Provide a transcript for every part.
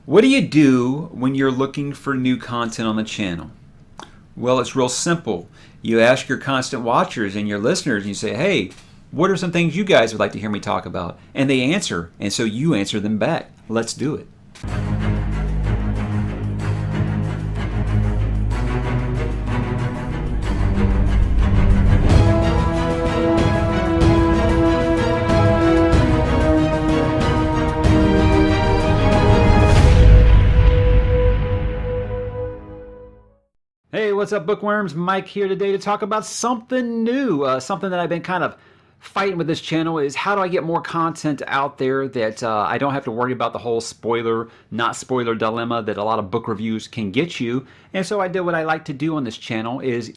What do you do when you're looking for new content on the channel? Well, it's real simple. You ask your constant watchers and your listeners and you say, hey, what are some things you guys would like to hear me talk about? And they answer, and so you answer them back. Let's do it. Hey, what's up, bookworms? Mike here today to talk about something new. Something that I've been kind of fighting with this channel is how do I get more content out there that I don't have to worry about the whole spoiler, not spoiler dilemma that a lot of book reviews can get you. And so I did what I like to do on this channel is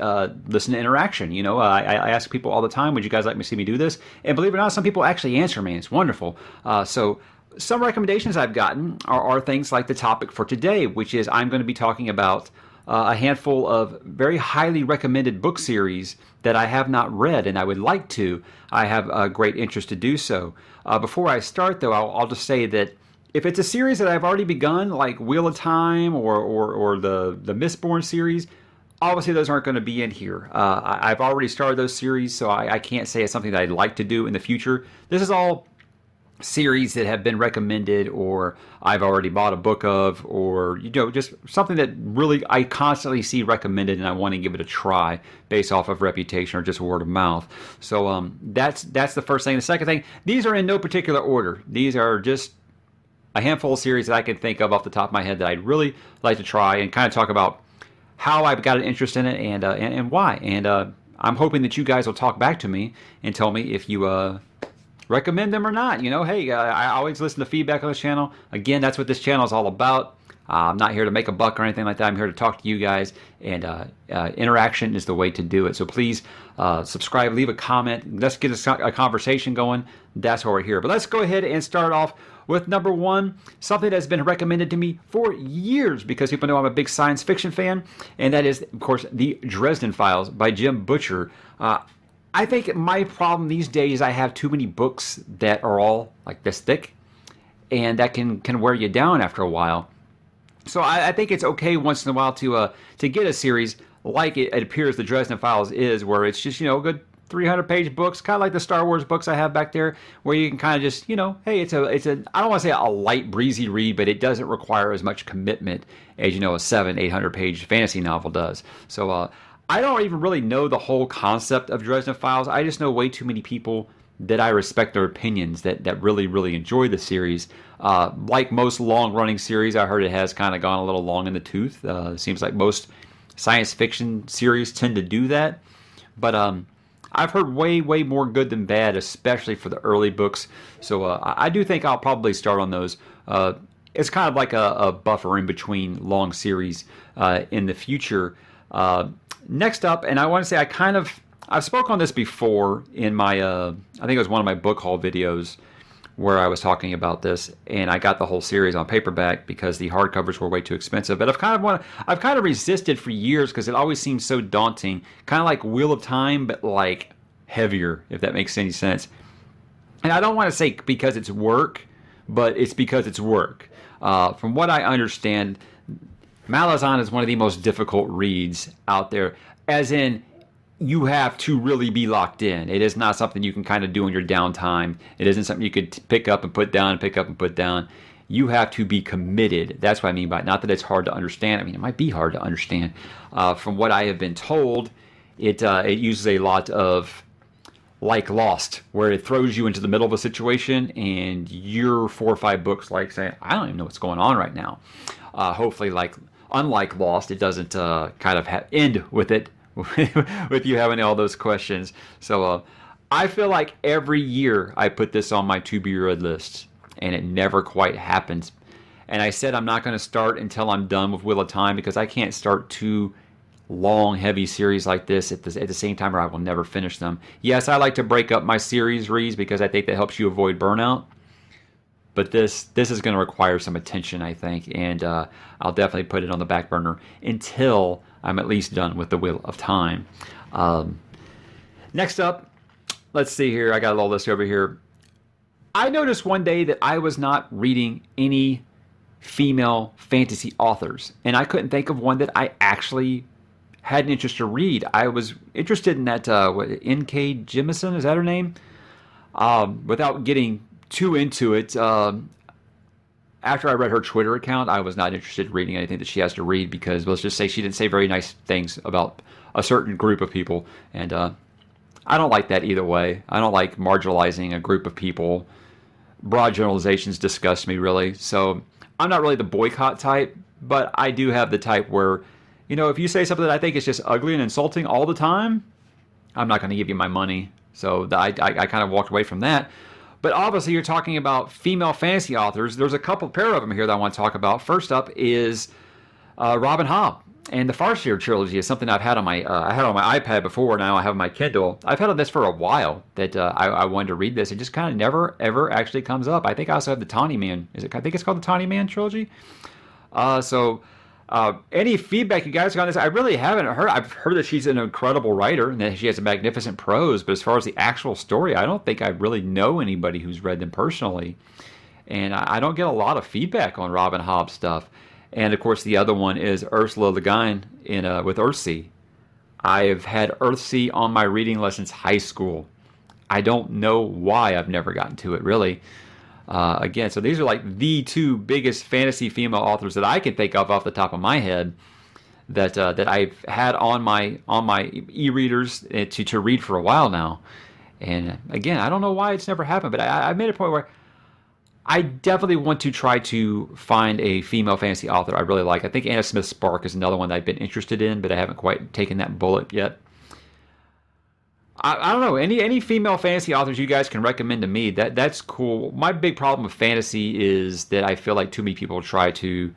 listen to interaction. You know, I ask people all the time, would you guys like me to see me do this? And believe it or not, some people actually answer me. It's wonderful. So some recommendations I've gotten are things like the topic for today, which is I'm going to be talking about a handful of very highly recommended book series that I have not read and I would like to. I have a great interest to do so. Before I start though, I'll just say that if it's a series that I've already begun, like Wheel of Time or the Mistborn series, obviously those aren't going to be in here. I've already started those series, so I can't say it's something that I'd like to do in the future. This is all series that have been recommended or I've already bought a book of, or just something that really I constantly see recommended and I want to give it a try based off of reputation or just word of mouth. So that's the first thing. The second thing, these are in no particular order. These are just a handful of series that I can think of off the top of my head that I'd really like to try and kind of talk about how I've got an interest in it and why. And I'm hoping that you guys will talk back to me and tell me if you recommend them or not. Hey, I always listen to feedback on this channel. Again, that's what this channel is all about. I'm not here to make a buck or anything like that. I'm here to talk to you guys, and interaction is the way to do it. So please subscribe, leave a comment. Let's get a conversation going. That's why we're here. But let's go ahead and start off with number one, something that's been recommended to me for years because people know I'm a big science fiction fan, and that is, of course, the Dresden Files by Jim Butcher. I think my problem these days, I have too many books that are all like this thick, and that can wear you down after a while. So I think it's okay once in a while to get a series like it appears the Dresden Files is, where it's just good 300-page books, kind of like the Star Wars books I have back there, where you can kind of just hey, it's a I don't want to say a light breezy read, but it doesn't require as much commitment as a 700-800-page fantasy novel does. So I don't even really know the whole concept of Dresden Files. I just know way too many people that I respect their opinions that really, really enjoy the series. Like most long-running series, I heard it has kind of gone a little long in the tooth. Seems like most science fiction series tend to do that. But I've heard way, way more good than bad, especially for the early books. So I do think I'll probably start on those. It's kind of like a buffer in between long series in the future. Next up, and I want to say I've spoke on this before in my, I think it was one of my book haul videos where I was talking about this, and I got the whole series on paperback because the hardcovers were way too expensive. But I've kind of resisted for years because it always seems so daunting, kind of like Wheel of Time, but like heavier, if that makes any sense. And I don't want to say because it's work, but it's because it's work. From what I understand, MALAZAN is one of the most difficult reads out there, as in you have to really be locked in. It is not something you can kind of do in your downtime. It isn't something you could pick up and put down, pick up and put down. You have to be committed. That's what I mean by it. Not that it's hard to understand. I mean, it might be hard to understand. From what I have been told, it uses a lot of like Lost, where it throws you into the middle of a situation and you're 4 or 5 books like saying, I don't even know what's going on right now. Hopefully, unlike Lost, it doesn't kind of end with it, with you having all those questions. So I feel like every year I put this on my to-be-read list, and it never quite happens. And I said I'm not going to start until I'm done with Wheel of Time because I can't start two long, heavy series like this at the same time, or I will never finish them. Yes, I like to break up my series reads because I think that helps you avoid burnout. But this is going to require some attention, I think, and I'll definitely put it on the back burner until I'm at least done with the Wheel of Time. Next up, let's see here. I got a little list over here. I noticed one day that I was not reading any female fantasy authors, and I couldn't think of one that I actually had an interest to read. I was interested in that N.K. Jemisin, is that her name? Without getting too into it, after I read her Twitter account, I was not interested in reading anything that she has to read because, let's just say, she didn't say very nice things about a certain group of people, and I don't like that either way. I don't like marginalizing a group of people. Broad generalizations disgust me, really. So I'm not really the boycott type, but I do have the type where, if you say something that I think is just ugly and insulting all the time, I'm not going to give you my money. So I kind of walked away from that. But obviously, you're talking about female fantasy authors. There's a pair of them here that I want to talk about. First up is Robin Hobb. And the FARSEER trilogy is something I've had on my iPad before. Now I have my Kindle. I've had on this for a while that I wanted to read this. It just kind of never, ever actually comes up. I think I also have the Tawny Man. I think it's called the Tawny Man trilogy. Any feedback you guys got on this? I really haven't heard. I've heard that she's an incredible writer and that she has a magnificent prose. But as far as the actual story, I don't think I really know anybody who's read them personally. And I don't get a lot of feedback on Robin Hobb stuff. And of course, the other one is Ursula the Guin with EARTHSEA. I've had EARTHSEA on my reading list since high school. I don't know why I've never gotten to it, really. Again, so these are like the two biggest fantasy female authors that I can think of off the top of my head that I've had on my e-readers to read for a while now. And again, I don't know why it's never happened, but I made a point where I definitely want to try to find a female fantasy author I really like. I think Anna Smith Spark is another one that I've been interested in, but I haven't quite taken that bullet yet. I don't know, any female fantasy authors you guys can recommend to me, that's cool. My big problem with fantasy is that I feel like too many people try to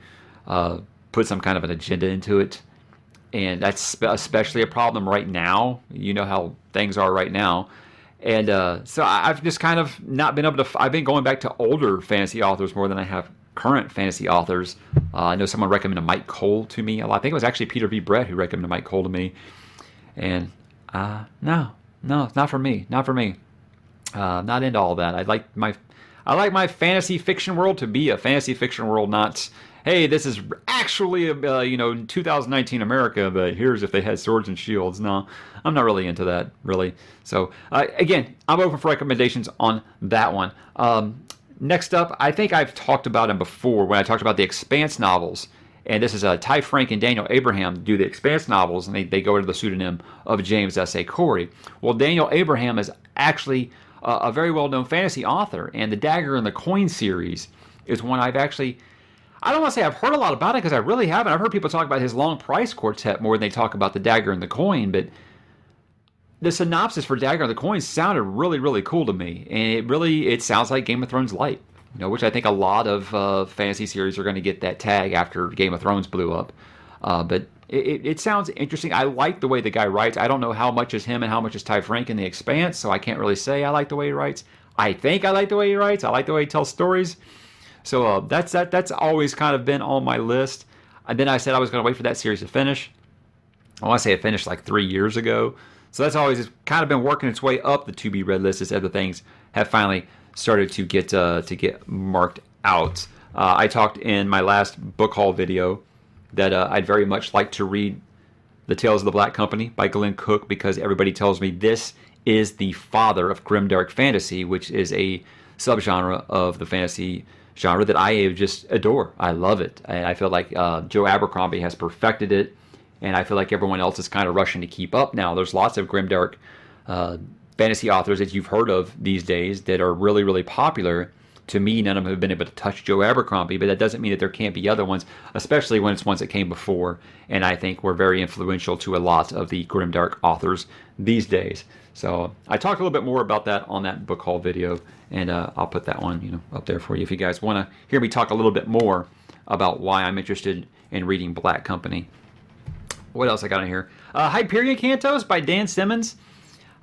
put some kind of an agenda into it. And that's especially a problem right now. You know how things are right now. And so I've just kind of not been able to... I've been going back to older fantasy authors more than I have current fantasy authors. I know someone recommended Mike Cole to me a lot. I think it was actually Peter V. Brett who recommended Mike Cole to me. And no, it's not for me. Not for me. Not into all that. I like my fantasy fiction world to be a fantasy fiction world, not... Hey, this is actually, 2019 America, but here's if they had swords and shields. No, I'm not really into that, really. So, again, I'm open for recommendations on that one. Next up, I think I've talked about him before when I talked about the Expanse novels. And this is Ty Frank and Daniel Abraham do the Expanse novels, and they go under the pseudonym of James S.A. Corey. Well, Daniel Abraham is actually a very well-known fantasy author, and the Dagger and the Coin series is one I've actually... I don't want to say I've heard a lot about it because I really haven't. I've heard people talk about his Long Price Quartet more than they talk about the Dagger and the Coin, but the synopsis for Dagger and the Coin sounded really, really cool to me, and it sounds like Game of Thrones light, which I think a lot of fantasy series are going to get that tag after Game of Thrones blew up. But it sounds interesting. I like the way the guy writes. I don't know how much is him and how much is Ty Frank in The Expanse, so I can't really say I like the way he writes. I think I like the way he writes. I like the way he tells stories. So that's always kind of been on my list. And then I said I was going to wait for that series to finish. I want to say it finished like 3 years ago. So that's always kind of been working its way up the to-be-read list as other things have finally started to get marked out. I talked in my last book haul video that I'd very much like to read The Tales of the Black Company by Glen Cook because everybody tells me this is the father of grimdark fantasy, which is a subgenre of the fantasy genre that I just adore. I love it. And I feel like Joe Abercrombie has perfected it, and I feel like everyone else is kind of rushing to keep up now. There's lots of grimdark fantasy authors that you've heard of these days that are really, really popular. To me, none of them have been able to touch Joe Abercrombie, but that doesn't mean that there can't be other ones, especially when it's ones that came before, and I think were very influential to a lot of the grimdark authors these days. So I talked a little bit more about that on that book haul video, and I'll put that one up there for you if you guys want to hear me talk a little bit more about why I'm interested in reading Black Company. What else I got in here? Hyperion Cantos by Dan Simmons.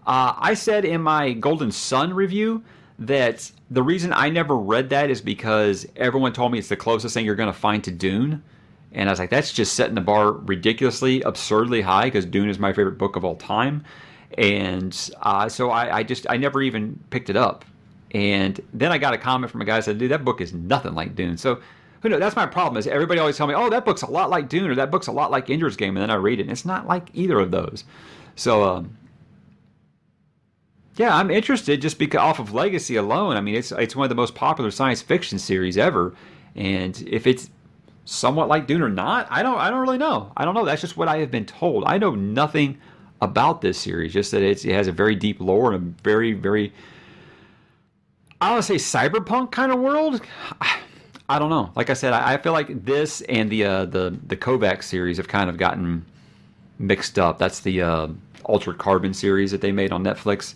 I said in my Golden Sun review that the reason I never read that is because everyone told me it's the closest thing you're going to find to Dune. And I was like, that's just setting the bar ridiculously, absurdly high, because Dune is my favorite book of all time. And so I never even picked it up. And then I got a comment from a guy that said, dude, that book is nothing like Dune. So who knows? That's my problem. Is everybody always tell me, "Oh, that book's a lot like Dune," or "That book's a lot like Ender's Game," and then I read it, and it's not like either of those. So, yeah, I'm interested just because off of Legacy alone. I mean, it's one of the most popular science fiction series ever, and if it's somewhat like Dune or not, I don't really know. I don't know. That's just what I have been told. I know nothing about this series. Just that it has a very deep lore and a very, very, I don't want to say cyberpunk kind of world. I don't know. Like I said, I feel like this and the Kovacs series have kind of gotten mixed up. That's the Altered Carbon series that they made on Netflix.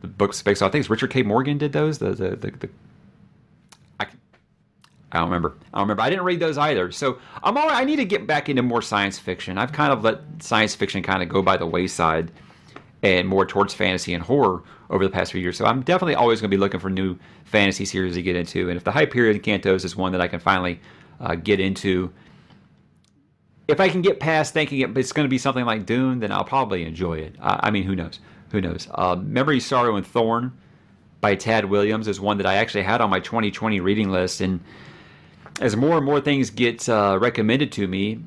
The books based on, I think it's Richard K. Morgan did those. I don't remember. I didn't read those either. So I need to get back into more science fiction. I've kind of let science fiction kind of go by the wayside and more towards fantasy and horror over the past few years. So I'm definitely always going to be looking for new fantasy series to get into. And if the Hyperion CANTOS is one that I can finally get into, if I can get past thinking it's going to be something like Dune, then I'll probably enjoy it. I mean, who knows? Who knows? Memory, Sorrow, and Thorn by Tad Williams is one that I actually had on my 2020 reading list. And as more and more things get recommended to me,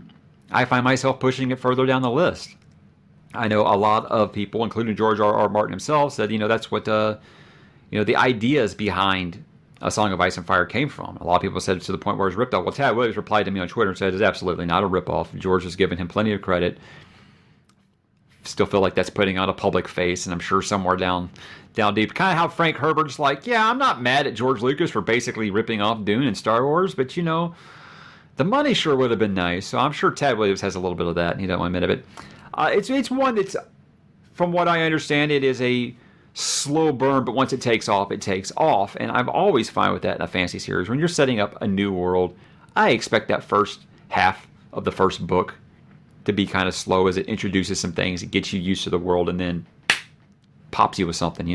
I find myself pushing it further down the list. I know a lot of people, including George R.R. Martin himself, said, that's what, the ideas behind A Song of Ice and Fire came from. A lot of people said it to the point where it was ripped off. Well, Tad Williams replied to me on Twitter and said it's absolutely not a ripoff. George has given him plenty of credit. Still feel like that's putting on a public face, and I'm sure somewhere down deep, kind of how Frank Herbert's like, yeah, I'm not mad at George Lucas for basically ripping off Dune and Star Wars, but the money sure would have been nice. So I'm sure Tad Williams has a little bit of that, and he doesn't want to admit of it. It's one that's, from what I understand, it is a slow burn, but once it takes off, it takes off, and I'm always fine with that in a fantasy series. When you're setting up a new world, I expect that first half of the first book to be kind of slow as it introduces some things, it gets you used to the world, and then pops you with something,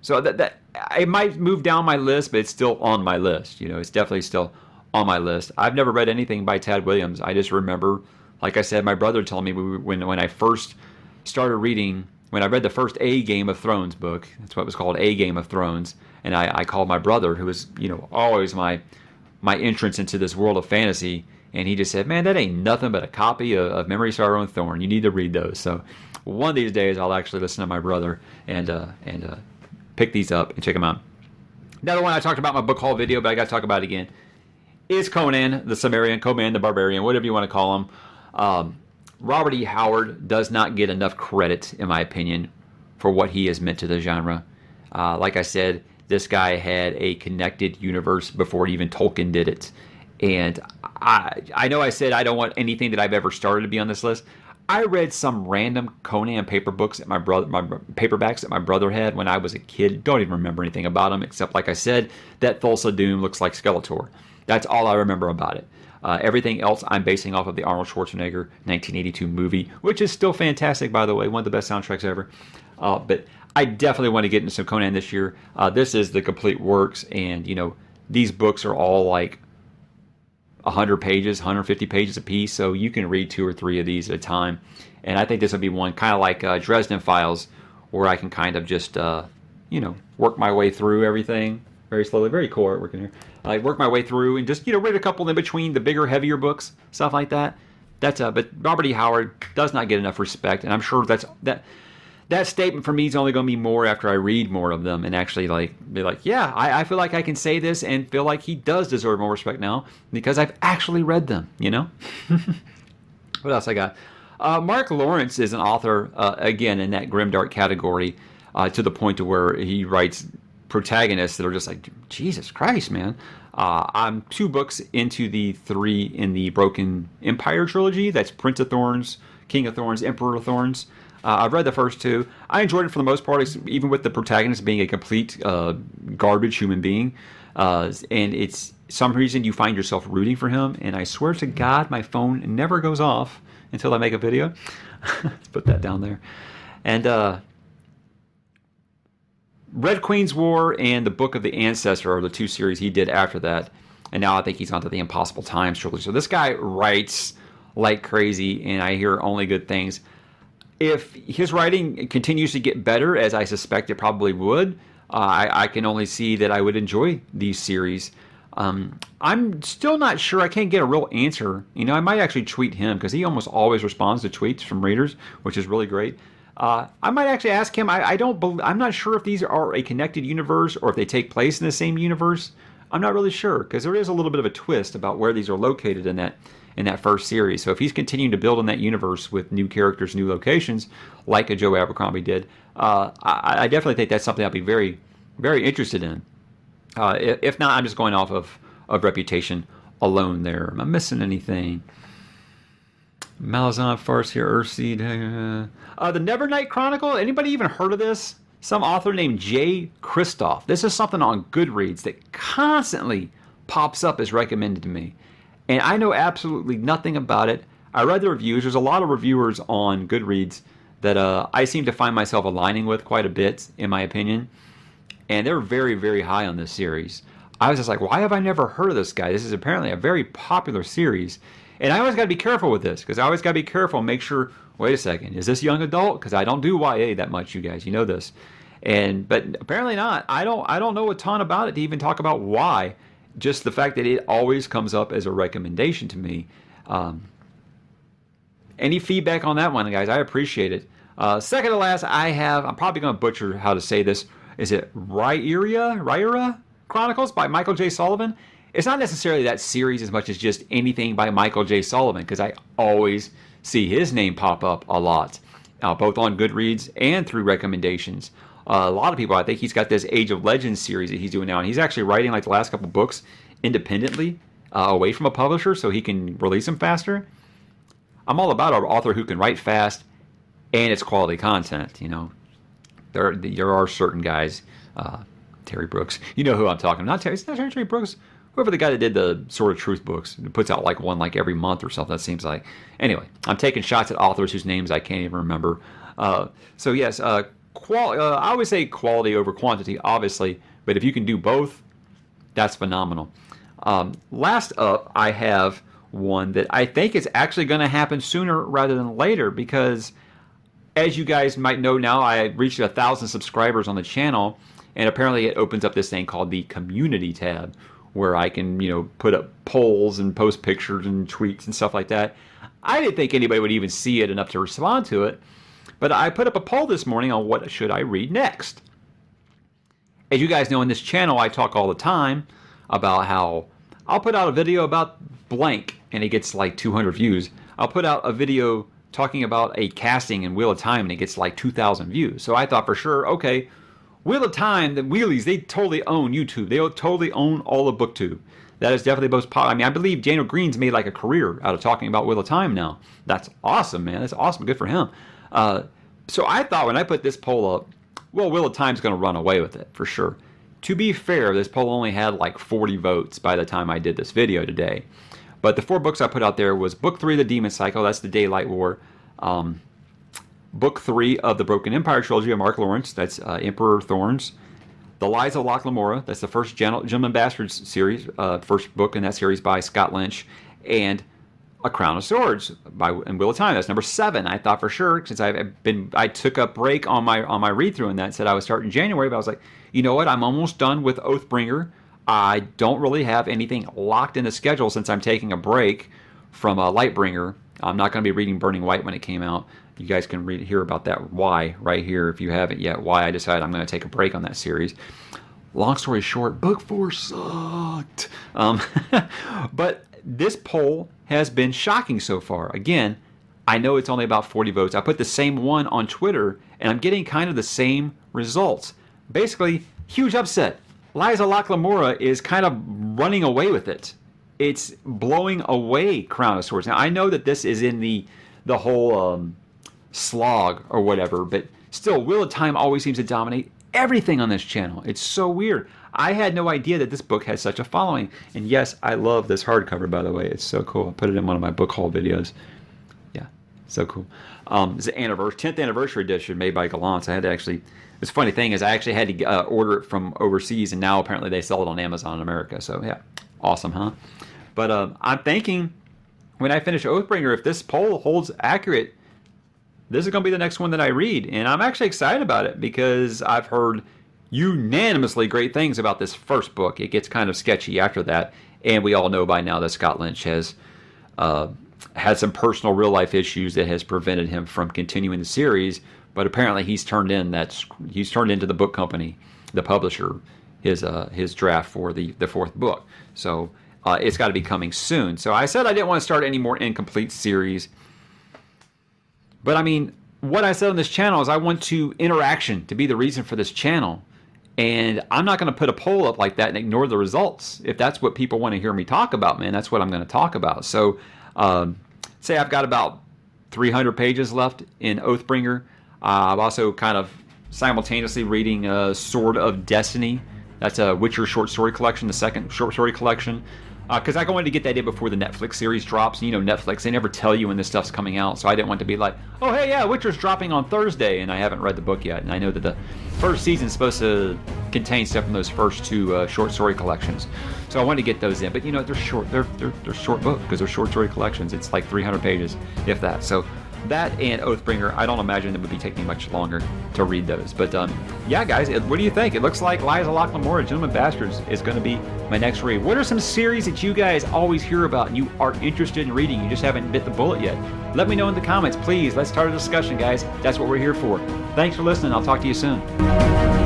So that it might move down my list, but it's still on my list. It's definitely still on my list. I've never read anything by Tad Williams. I just remember, like I said, my brother told me when I first started reading, when I read the first A Game of Thrones book, that's what it was called, A Game of Thrones, and I called my brother, who was always my entrance into this world of fantasy. And he just said, man, that ain't nothing but a copy of Memory, Sorrow, and Thorn. You need to read those. So one of these days, I'll actually listen to my brother and pick these up and check them out. Another one I talked about in my book haul video, but I got to talk about it again, is Conan the Cimmerian, Conan the Barbarian, whatever you want to call him. Robert E. Howard does not get enough credit, in my opinion, for what he has meant to the genre. Like I said, this guy had a connected universe before even Tolkien did it. And I know I said I don't want anything that I've ever started to be on this list. I read some random Conan paperbacks that my brother had when I was a kid. Don't even remember anything about them, except, like I said, that Thulsa Doom looks like Skeletor. That's all I remember about it. Everything else I'm basing off of the Arnold Schwarzenegger 1982 movie, which is still fantastic, by the way, one of the best soundtracks ever. But I definitely want to get into some Conan this year. This is the complete works, and these books are all like 100 pages, 150 pages a piece, so you can read 2 or 3 of these at a time. And I think this will be one kind of like Dresden Files, where I can kind of just, work my way through everything very slowly. Very cool artwork in here. I work my way through and just, read a couple in between the bigger, heavier books, stuff like that. But Robert E. Howard does not get enough respect, and I'm sure that statement for me is only going to be more after I read more of them and actually be like, yeah, I feel like I can say this and feel like he does deserve more respect now because I've actually read them, What else I got? Mark Lawrence is an author, again, in that grimdark category, to the point to where he writes protagonists that are just like, Jesus Christ, man. I'm 2 books into the 3 in the Broken Empire trilogy. That's Prince of Thorns, King of Thorns, Emperor of Thorns. I've read the first 2. I enjoyed it for the most part, even with the protagonist being a complete garbage human being. And it's some reason you find yourself rooting for him. And I swear to God, my phone never goes off until I make a video. Let's put that down there. And Red Queen's War and the Book of the Ancestor are the 2 series he did after that. And now I think he's on to the Impossible Times trilogy. So this guy writes like crazy, and I hear only good things. If his writing continues to get better, as I suspect it probably would, I can only see that I would enjoy these series. I'm still not sure. I can't get a real answer. You know, I might actually tweet him because he almost always responds to tweets from readers, which is really great. I might actually ask him. I'm not sure if these are a connected universe or if they take place in the same universe. I'm not really sure because there is a little bit of a twist about where these are located in that first series. So if he's continuing to build in that universe with new characters, new locations, like a Joe Abercrombie did, I definitely think that's something I'll be very, very interested in. If not, I'm just going off of reputation alone there. Am I missing anything? MALAZAN, FARSEER, EARTHSEA. The Nevernight Chronicle. Anybody even heard of this? Some author named J. Kristoff. This is something on Goodreads that constantly pops up as recommended to me. And I know absolutely nothing about it. I read the reviews. There's a lot of reviewers on Goodreads that I seem to find myself aligning with quite a bit, in my opinion. And they're very, very high on this series. I was just like, why have I never heard of this guy? This is apparently a very popular series. And I always got to be careful with this, because I always got to be careful and make sure, wait a second, is this young adult? Because I don't do YA that much, you guys. You know this. But apparently not. I don't know a ton about it to even talk about why. Just the fact that it always comes up as a recommendation to me. Any feedback on that one, guys? I appreciate it. Second to last, I'm probably going to butcher how to say this. Is it RIYRIA Chronicles by Michael J. Sullivan? It's not necessarily that series as much as just anything by Michael J. Sullivan, because I always see his name pop up a lot, both on Goodreads and through recommendations. A lot of people, I think he's got this Age of Legends series that he's doing now, and he's actually writing like the last couple books independently, away from a publisher, so he can release them faster. I'm all about an author who can write fast and it's quality content. You know, there are certain guys, Terry Brooks, you know who I'm talking about. It's not Terry Brooks. Whoever the guy that did the Sword of Truth books, puts out like one like every month or something, that seems like. Anyway, I'm taking shots at authors whose names I can't even remember. So yes, I always say quality over quantity, obviously, but if you can do both, that's phenomenal. Last up, I have one that I think is actually going to happen sooner rather than later, because as you guys might know now, I reached 1,000 subscribers on the channel, and apparently it opens up this thing called the Community tab, where I can, put up polls and post pictures and tweets and stuff like that. I didn't think anybody would even see it enough to respond to it, but I put up a poll this morning on what should I read next. As you guys know, in this channel, I talk all the time about how I'll put out a video about blank, and it gets like 200 views. I'll put out a video talking about a casting in Wheel of Time, and it gets like 2,000 views. So I thought for sure, okay, Wheel of Time, the Wheelies, they totally own YouTube. They totally own all of BookTube. That is definitely the most popular. I mean, I believe Daniel Green's made like a career out of talking about Wheel of Time now. That's awesome, man. That's awesome. Good for him. So I thought when I put this poll up, well, Wheel of Time's going to run away with it for sure. To be fair, this poll only had like 40 votes by the time I did this video today. But the 4 books I put out there was Book 3, The Demon Cycle. That's the Daylight War. Book 3 of the Broken Empire trilogy of Mark Lawrence. That's Emperor Thorns. The Lies of Locke Lamora. That's the first Gentleman Bastards series. First book in that series by Scott Lynch. And A Crown of Swords by Wheel of Time. That's number 7. I thought for sure, since I took a break on my read through, and that said I would start in January, but I was like, you know what? I'm almost done with Oathbringer. I don't really have anything locked in the schedule since I'm taking a break from Lightbringer. I'm not going to be reading Burning White when it came out. You guys can hear about that why right here if you haven't yet, why I decided I'm going to take a break on that series. Long story short, book 4 sucked. But this poll has been shocking so far. Again, I know it's only about 40 votes. I put the same one on Twitter, and I'm getting kind of the same results. Basically, huge upset. Lies of Locke Lamora is kind of running away with it. It's blowing away Crown of Swords. Now, I know that this is in the whole slog or whatever, but still, Wheel of Time always seems to dominate everything on this channel. It's so weird. I had no idea that this book has such a following. And yes, I love this hardcover, by the way. It's so cool. I put it in one of my book haul videos. Yeah, so cool. It's the 10th anniversary edition made by Gallant. I had to actually... The funny thing is I actually had to order it from overseas, and now apparently they sell it on Amazon in America. So yeah, awesome, huh? But I'm thinking when I finish Oathbringer, if this poll holds accurate, this is going to be the next one that I read. And I'm actually excited about it because I've heard unanimously great things about this first book. It gets kind of sketchy after that, and we all know by now that Scott Lynch has had some personal real-life issues that has prevented him from continuing the series, but apparently he's turned into the book company, the publisher, his draft for the fourth book. So it's got to be coming soon. So I said I didn't want to start any more incomplete series. But I mean, what I said on this channel is I want interaction to be the reason for this channel. And I'm not going to put a poll up like that and ignore the results. If that's what people want to hear me talk about, man, that's what I'm going to talk about. So say I've got about 300 pages left in Oathbringer. I'm also kind of simultaneously reading Sword of Destiny. That's a Witcher short story collection, the second short story collection. Because I wanted to get that in before the Netflix series drops. You know, Netflix, they never tell you when this stuff's coming out. So I didn't want to be like, oh, hey, yeah, Witcher's dropping on Thursday, and I haven't read the book yet. And I know that the first season's supposed to contain stuff from those first two short story collections. So I wanted to get those in. But, you know, they're short. They're short books because they're short story collections. It's like 300 pages, if that. So that and Oathbringer, I don't imagine it would be taking much longer to read those. But yeah, guys, what do you think? It looks like Liza Locklamore, Gentleman Bastards is going to be my next read. What are some series that you guys always hear about and you are interested in reading? You just haven't bit the bullet yet. Let me know in the comments, please. Let's start a discussion, guys. That's what we're here for. Thanks for listening. I'll talk to you soon.